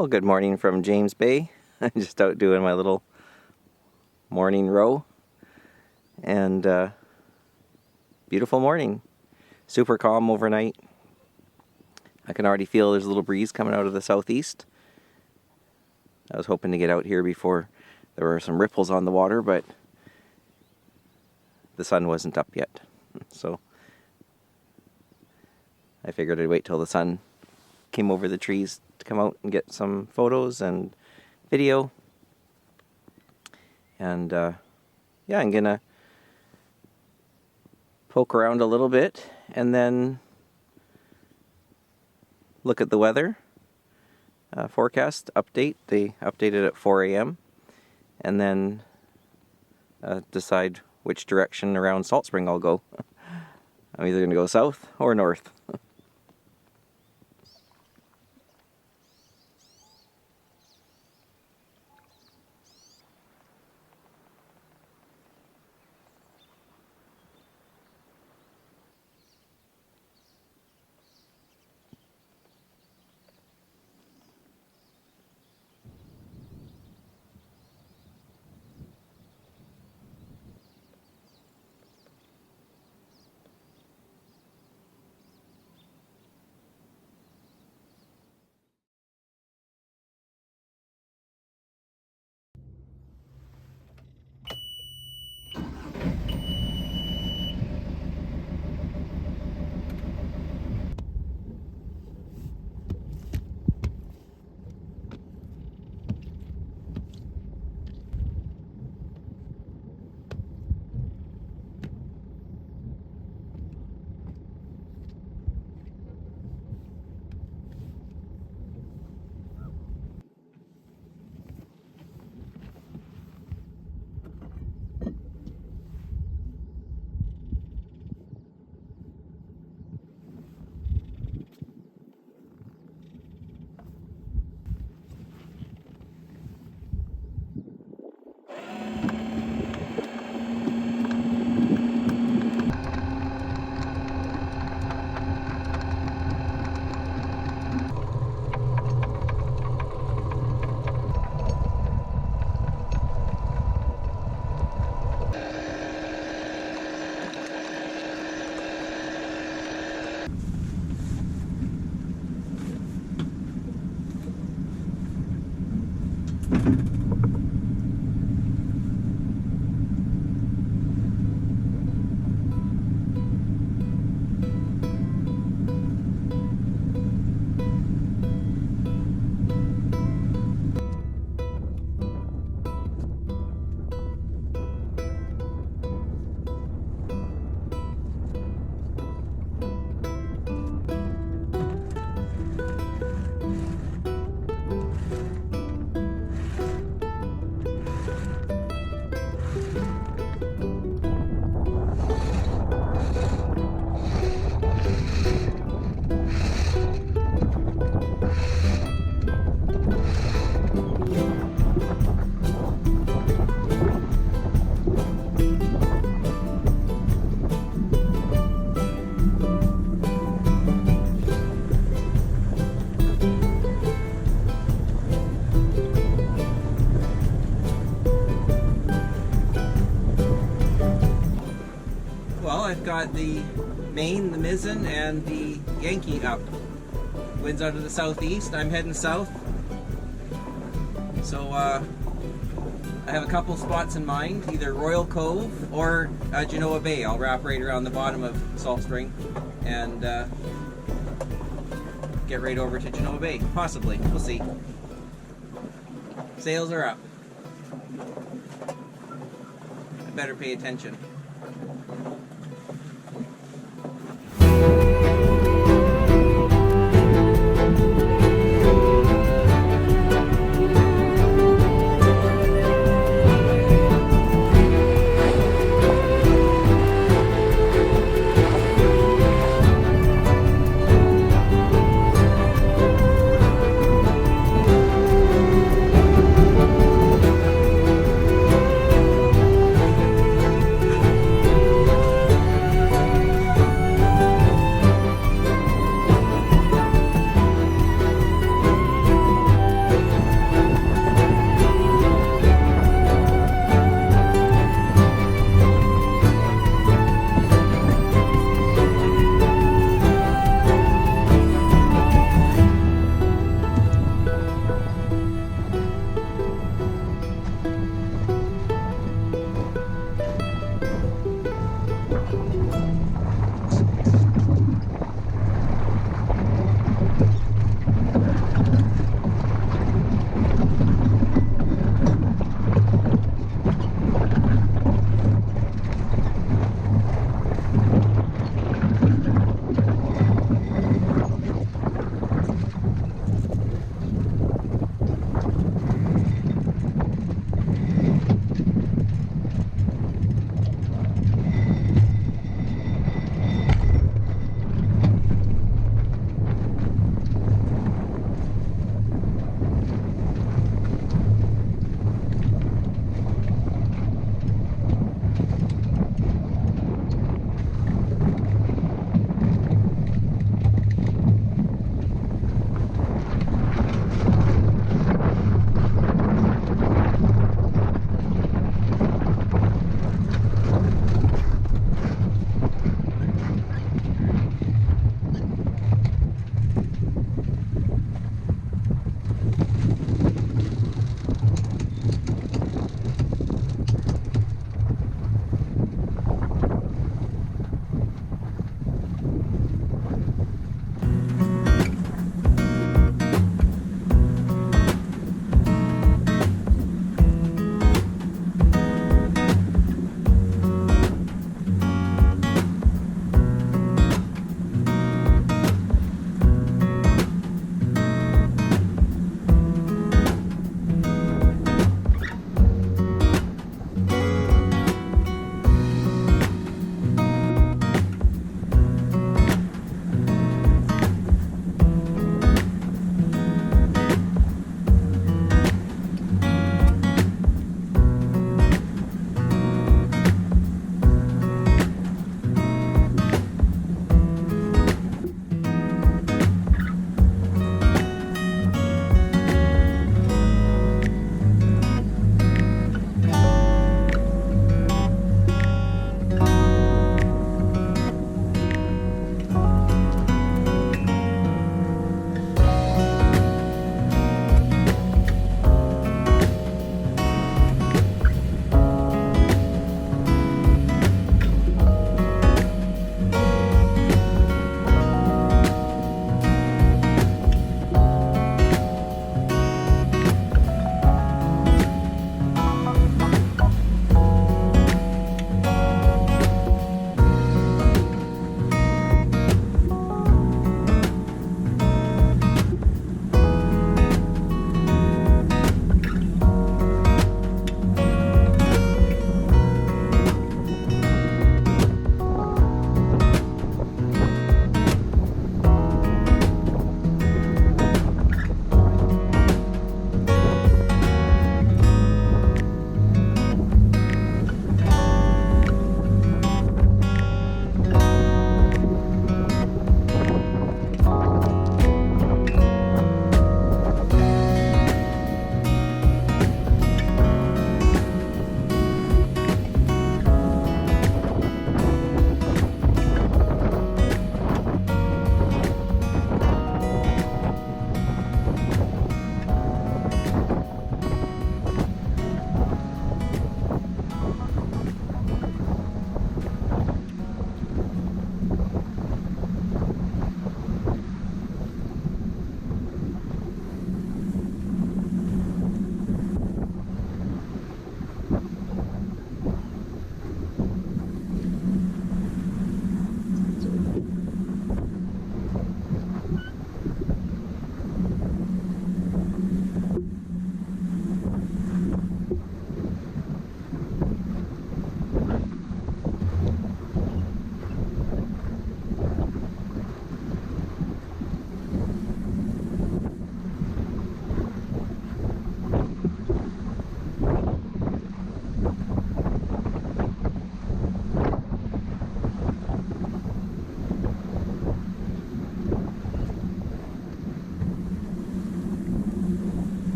Well, good morning from James Bay. I'm just out doing my little morning row, and beautiful morning. Super calm overnight. I can already feel there's a little breeze coming out of the southeast. I was hoping to get out here before there were some ripples on the water, but the sun wasn't up yet. So I figured I'd wait till the sun came over the trees to come out and get some photos and video. And yeah, I'm gonna poke around a little bit and then look at the weather forecast update. They updated at 4 a.m. and then decide which direction around Salt Spring I'll go. I'm either going to go south or north. I've got the main, the mizzen, and the Yankee up. Wind's out of the southeast. I'm heading south. So I have a couple spots in mind, either Royal Cove or Genoa Bay. I'll wrap right around the bottom of Salt Spring and get right over to Genoa Bay, possibly. We'll see. Sails are up. I better pay attention.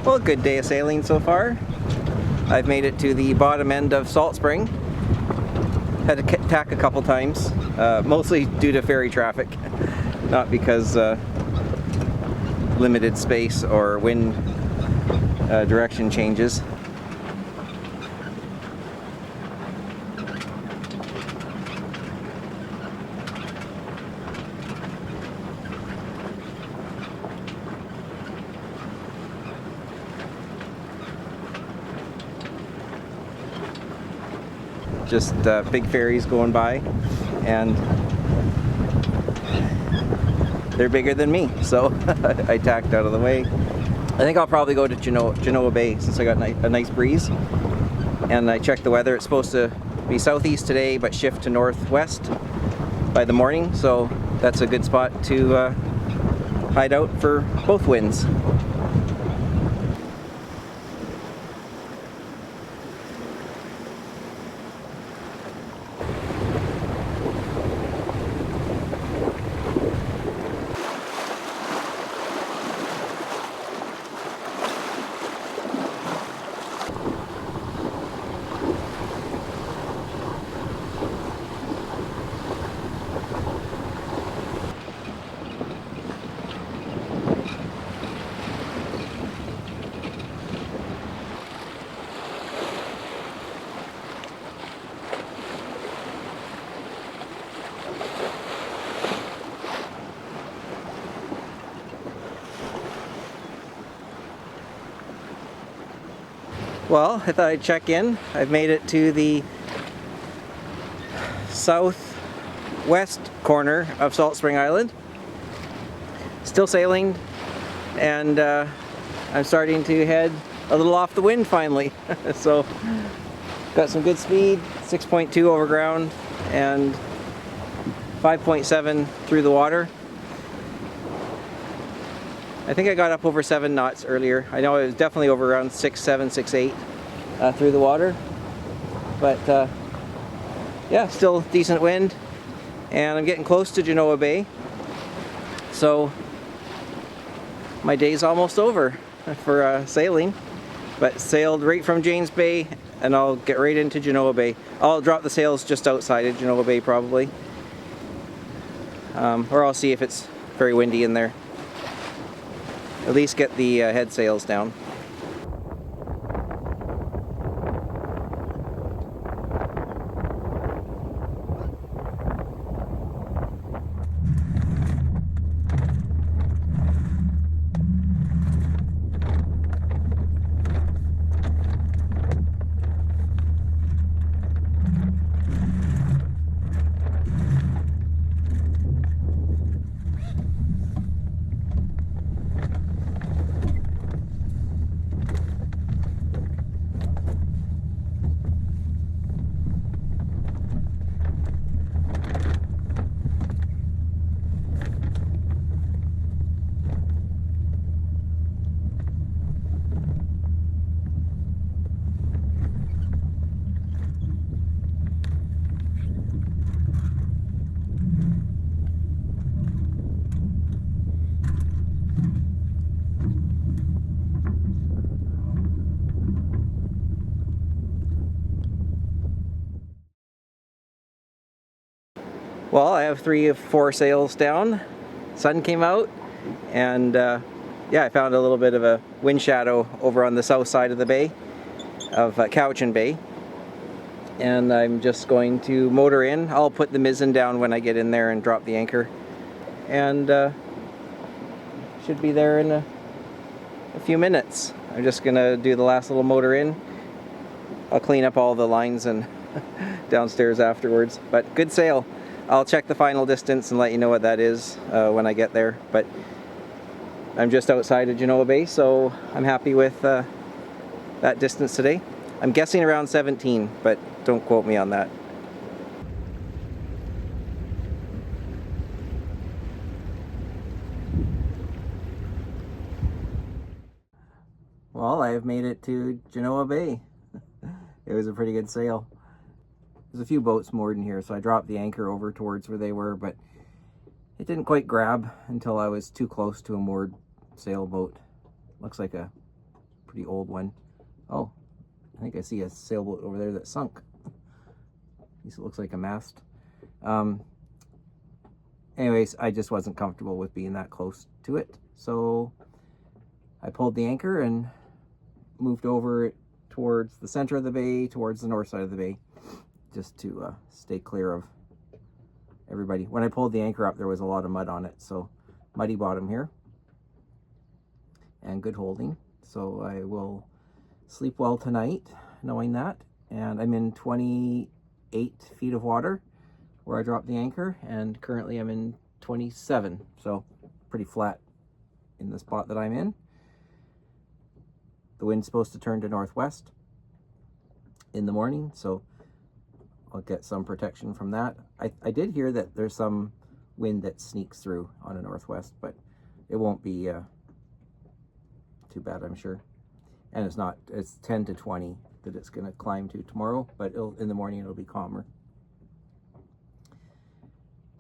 Well, good day of sailing so far. I've made it to the bottom end of Salt Spring. Had to tack a couple times, mostly due to ferry traffic, not because limited space or wind direction changes. Just big ferries going by, and they're bigger than me, so I tacked out of the way. I think I'll probably go to Genoa Bay since I got a nice breeze. And I checked the weather. It's supposed to be southeast today, but shift to northwest by the morning, so that's a good spot to hide out for both winds. Well, I thought I'd check in. I've made it to the southwest corner of Salt Spring Island. Still sailing, and I'm starting to head a little off the wind finally. So, got some good speed, 6.2 over ground and 5.7 through the water. I think I got up over 7 knots earlier. I know it was definitely over around 6.7, 6.8 through the water. But yeah, still decent wind. And I'm getting close to Genoa Bay. So my day's almost over for sailing. But sailed right from James Bay, and I'll get right into Genoa Bay. I'll drop the sails just outside of Genoa Bay probably. Or I'll see if it's very windy in there. At least get the head sails down. Well, I have 3 of 4 sails down. Sun came out, and yeah, I found a little bit of a wind shadow over on the south side of the bay, of Cowichan Bay. And I'm just going to motor in. I'll put the mizzen down when I get in there and drop the anchor. And should be there in a few minutes. I'm just gonna do the last little motor in. I'll clean up all the lines and downstairs afterwards, but good sail. I'll check the final distance and let you know what that is when I get there, but I'm just outside of Genoa Bay, so I'm happy with that distance today. I'm guessing around 17, but don't quote me on that. Well, I have made it to Genoa Bay. It was a pretty good sail. There's a few boats moored in here, so I dropped the anchor over towards where they were, but it didn't quite grab until I was too close to a moored sailboat. Looks like a pretty old one. Oh, I think I see a sailboat over there that sunk. At least it looks like a mast. Anyways, I just wasn't comfortable with being that close to it, so I pulled the anchor and moved over towards the center of the bay, towards the north side of the bay, just to stay clear of everybody. When I pulled the anchor up, there was a lot of mud on it, so muddy bottom here and good holding. So I will sleep well tonight knowing that. And I'm in 28 feet of water where I dropped the anchor, and currently I'm in 27, so pretty flat in the spot that I'm in. The wind's supposed to turn to northwest in the morning, so I'll get some protection from that. I did hear that there's some wind that sneaks through on a northwest, but it won't be too bad, I'm sure. And it's 10 to 20 that it's going to climb to tomorrow, but in the morning it'll be calmer.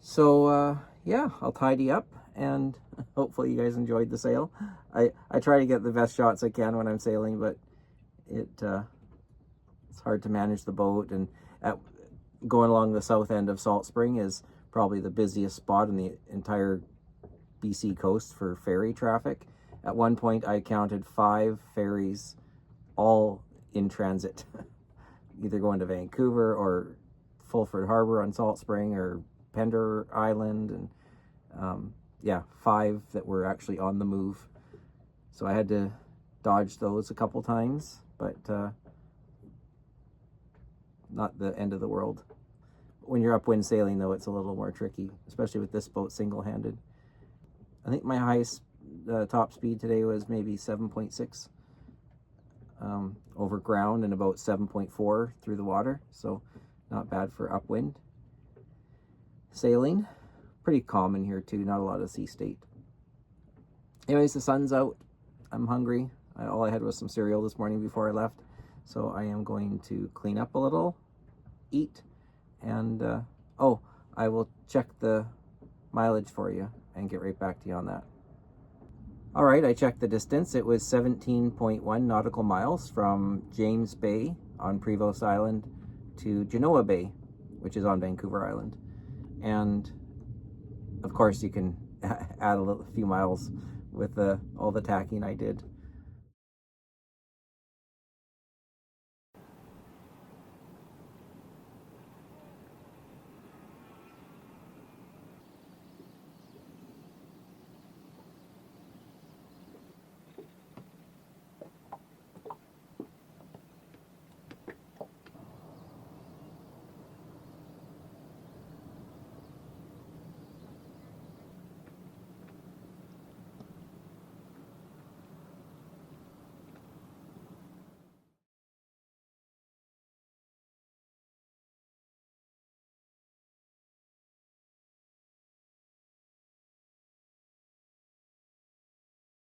So yeah, I'll tidy up, and hopefully you guys enjoyed the sail. I try to get the best shots I can when I'm sailing, but it's hard to manage the boat. And going along the south end of Salt Spring is probably the busiest spot in the entire BC coast for ferry traffic. At one point I counted 5 ferries all in transit, either going to Vancouver or Fulford Harbor on Salt Spring or Pender Island, and yeah, 5 that were actually on the move. So I had to dodge those a couple times, but not the end of the world. When you're upwind sailing, though, it's a little more tricky, especially with this boat single-handed. I think my highest top speed today was maybe 7.6 over ground and about 7.4 through the water, so not bad for upwind sailing. Pretty common here too, not a lot of sea state. Anyways, the sun's out. I'm hungry. All I had was some cereal this morning before I left, so I am going to clean up a little, eat, and oh, I will check the mileage for you and get right back to you on that. All right, I checked the distance. It was 17.1 nautical miles from James Bay on Prevost Island to Genoa Bay, which is on Vancouver Island. And of course you can add a few miles with all the tacking I did.